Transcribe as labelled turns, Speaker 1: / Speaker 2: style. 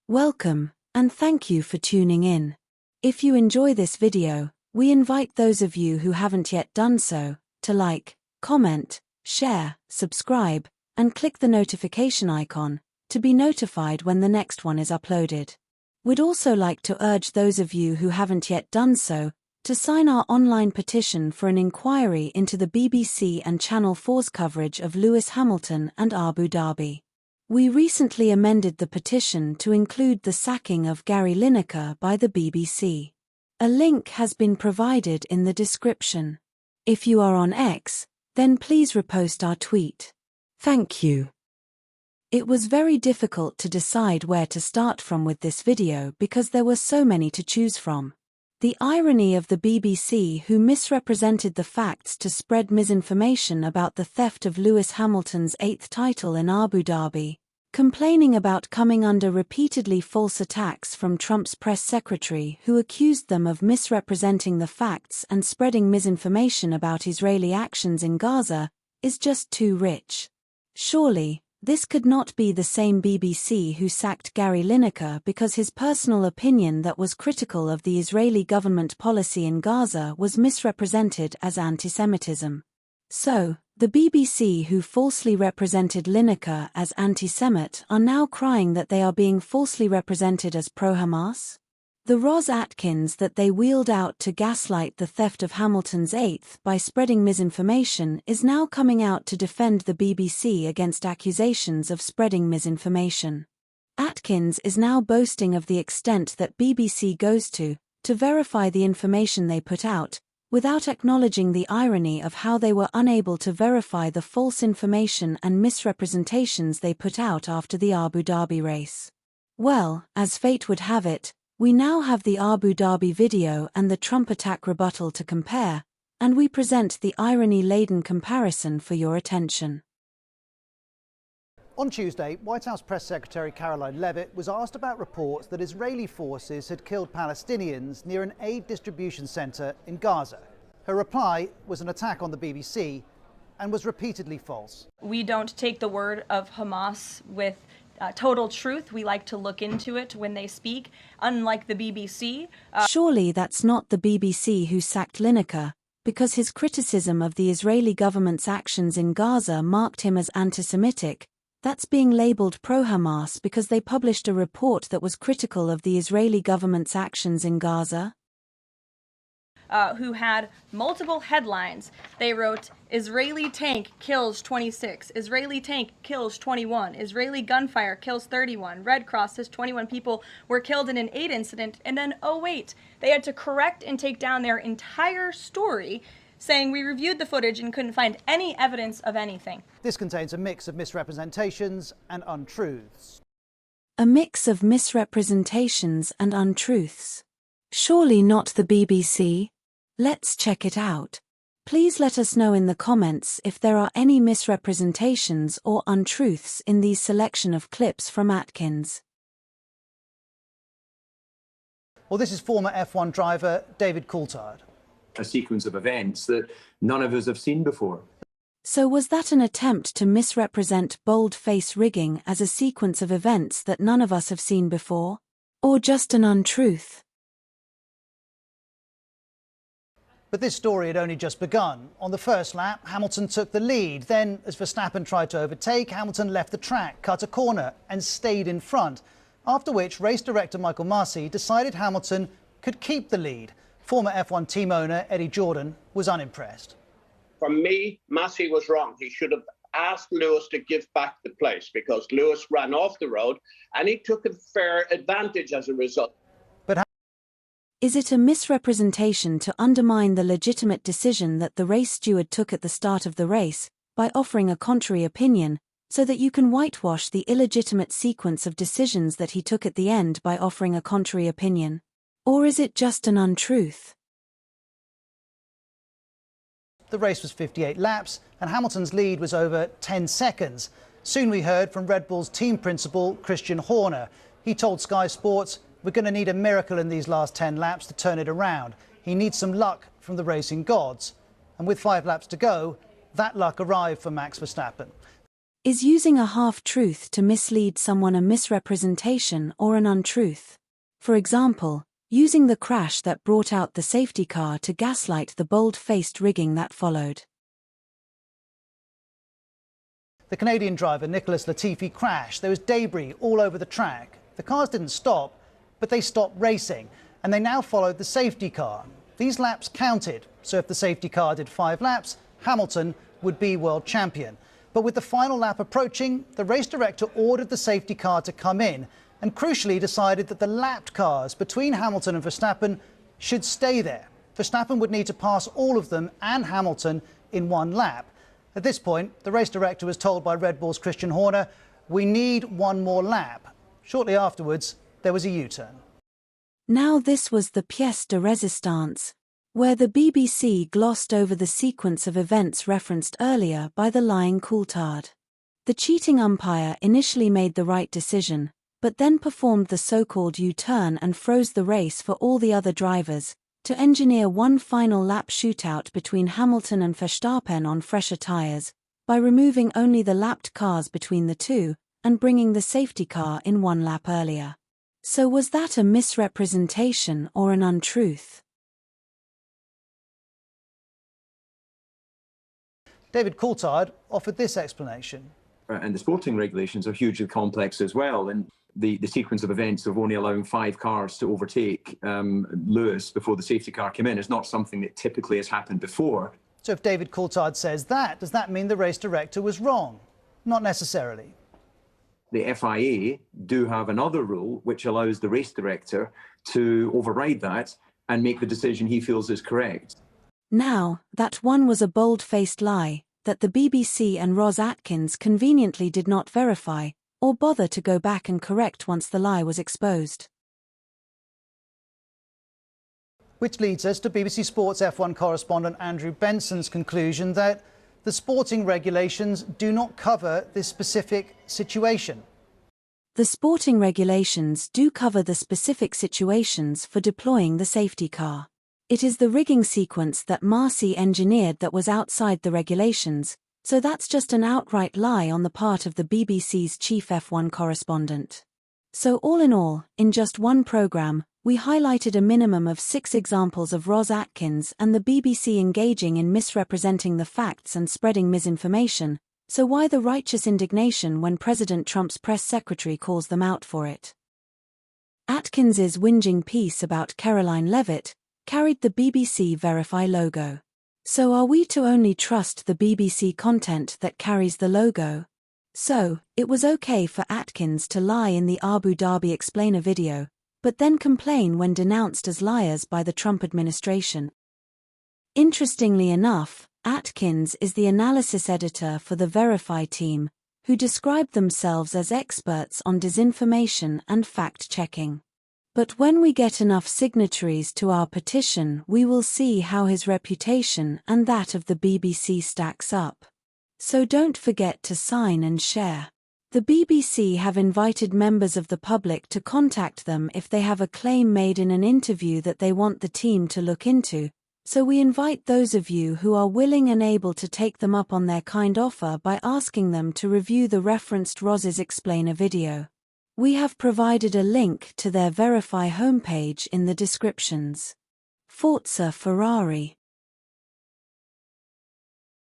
Speaker 1: Welcome, and thank you for tuning in. If you enjoy this video, we invite those of you who haven't yet done so, to like, comment, share, subscribe, and click the notification icon, to be notified when the next one is uploaded. We'd also like to urge those of you who haven't yet done so, to sign our online petition for an inquiry into the BBC and Channel 4's coverage of Lewis Hamilton and Abu Dhabi. We recently amended the petition to include the sacking of Gary Lineker by the BBC. A link has been provided in the description. If you are on X, then please repost our tweet. Thank you. It was very difficult to decide where to start from with this video because there were so many to choose from. The irony of the BBC, who misrepresented the facts to spread misinformation about the theft of Lewis Hamilton's 8th title in Abu Dhabi, complaining about coming under repeatedly false attacks from Trump's press secretary, who accused them of misrepresenting the facts and spreading misinformation about Israeli actions in Gaza, is just too rich. Surely, this could not be the same BBC who sacked Gary Lineker because his personal opinion that was critical of the Israeli government policy in Gaza was misrepresented as anti-Semitism. So, the BBC who falsely represented Lineker as anti-Semite are now crying that they are being falsely represented as pro-Hamas? The Roz Atkins that they wheeled out to gaslight the theft of Hamilton's 8th by spreading misinformation is now coming out to defend the BBC against accusations of spreading misinformation. Atkins is now boasting of the extent that BBC goes to verify the information they put out, without acknowledging the irony of how they were unable to verify the false information and misrepresentations they put out after the Abu Dhabi race. Well, as fate would have it, we now have the Abu Dhabi video and the Trump attack rebuttal to compare, and we present the irony-laden comparison for your attention.
Speaker 2: On Tuesday, White House Press Secretary Caroline Leavitt was asked about reports that Israeli forces had killed Palestinians near an aid distribution centre in Gaza. Her reply was an attack on the BBC and was repeatedly false.
Speaker 3: We don't take the word of Hamas with total truth. We like to look into it when they speak, unlike the BBC.
Speaker 1: Surely that's not the BBC who sacked Lineker, because his criticism of the Israeli government's actions in Gaza marked him as anti-Semitic. That's being labelled pro-Hamas because they published a report that was critical of the Israeli government's actions in Gaza.
Speaker 3: Who had multiple headlines. They wrote, Israeli tank kills 26, Israeli tank kills 21, Israeli gunfire kills 31, Red Cross says 21 people were killed in an aid incident, and then, oh wait, they had to correct and take down their entire story, saying we reviewed the footage and couldn't find any evidence of anything.
Speaker 2: This contains a mix of misrepresentations and untruths.
Speaker 1: A mix of misrepresentations and untruths. Surely not the BBC? Let's check it out. Please let us know in the comments if there are any misrepresentations or untruths in these selection of clips from Atkins.
Speaker 2: Well, this is former F1 driver David Coulthard.
Speaker 4: A sequence of events that none of us have seen before.
Speaker 1: So was that an attempt to misrepresent bold-face rigging as a sequence of events that none of us have seen before? Or just an untruth?
Speaker 2: But this story had only just begun. On the first lap, Hamilton took the lead. Then, as Verstappen tried to overtake, Hamilton left the track, cut a corner and stayed in front. After which, race director Michael Masi decided Hamilton could keep the lead. Former F1 team owner Eddie Jordan was unimpressed.
Speaker 5: For me, Masi was wrong. He should have asked Lewis to give back the place because Lewis ran off the road and he took a fair advantage as a result.
Speaker 1: Is it a misrepresentation to undermine the legitimate decision that the race steward took at the start of the race, by offering a contrary opinion, so that you can whitewash the illegitimate sequence of decisions that he took at the end by offering a contrary opinion? Or is it just an untruth?
Speaker 2: The race was 58 laps and Hamilton's lead was over 10 seconds. Soon we heard from Red Bull's team principal, Christian Horner. He told Sky Sports, "We're going to need a miracle in these last 10 laps to turn it around. He needs some luck from the racing gods." And with 5 laps to go, that luck arrived for Max Verstappen.
Speaker 1: Is using a half-truth to mislead someone a misrepresentation or an untruth? For example, using the crash that brought out the safety car to gaslight the bold-faced rigging that followed.
Speaker 2: The Canadian driver Nicholas Latifi crashed. There was debris all over the track. The cars didn't stop, but they stopped racing, and they now followed the safety car. These laps counted, so if the safety car did 5 laps, Hamilton would be world champion. But with the final lap approaching, the race director ordered the safety car to come in and crucially decided that the lapped cars between Hamilton and Verstappen should stay there. Verstappen would need to pass all of them and Hamilton in 1 lap. At this point, the race director was told by Red Bull's Christian Horner, "We need 1 more lap." Shortly afterwards, there was a U-turn.
Speaker 1: Now this was the pièce de résistance, where the BBC glossed over the sequence of events referenced earlier by the lying Coulthard. The cheating umpire initially made the right decision, but then performed the so-called U-turn and froze the race for all the other drivers, to engineer 1 final lap shootout between Hamilton and Verstappen on fresher tyres, by removing only the lapped cars between the two, and bringing the safety car in 1 lap earlier. So was that a misrepresentation or an untruth?
Speaker 2: David Coulthard offered this explanation.
Speaker 4: And the sporting regulations are hugely complex as well. And the sequence of events of only allowing 5 cars to overtake Lewis before the safety car came in is not something that typically has happened before.
Speaker 2: So if David Coulthard says that, does that mean the race director was wrong? Not necessarily.
Speaker 4: The FIA do have another rule which allows the race director to override that and make the decision he feels is correct.
Speaker 1: Now, that one was a bold-faced lie, that the BBC and Ros Atkins conveniently did not verify, or bother to go back and correct once the lie was exposed.
Speaker 2: Which leads us to BBC Sports F1 correspondent Andrew Benson's conclusion that the sporting regulations do not cover this specific situation.
Speaker 1: The sporting regulations do cover the specific situations for deploying the safety car. It is the rigging sequence that Marcy engineered that was outside the regulations, so that's just an outright lie on the part of the BBC's chief F1 correspondent. So all in all, in just one programme, we highlighted a minimum of 6 examples of Ros Atkins and the BBC engaging in misrepresenting the facts and spreading misinformation, so why the righteous indignation when President Trump's press secretary calls them out for it? Atkins's whinging piece about Caroline Levitt carried the BBC Verify logo. So are we to only trust the BBC content that carries the logo? So, it was okay for Atkins to lie in the Abu Dhabi explainer video, but then complain when denounced as liars by the Trump administration. Interestingly enough, Atkins is the analysis editor for the Verify team, who described themselves as experts on disinformation and fact-checking. But when we get enough signatories to our petition, we will see how his reputation and that of the BBC stacks up. So don't forget to sign and share. The BBC have invited members of the public to contact them if they have a claim made in an interview that they want the team to look into, so we invite those of you who are willing and able to take them up on their kind offer by asking them to review the referenced Ros's Explainer video. We have provided a link to their Verify homepage in the descriptions. Forza Ferrari.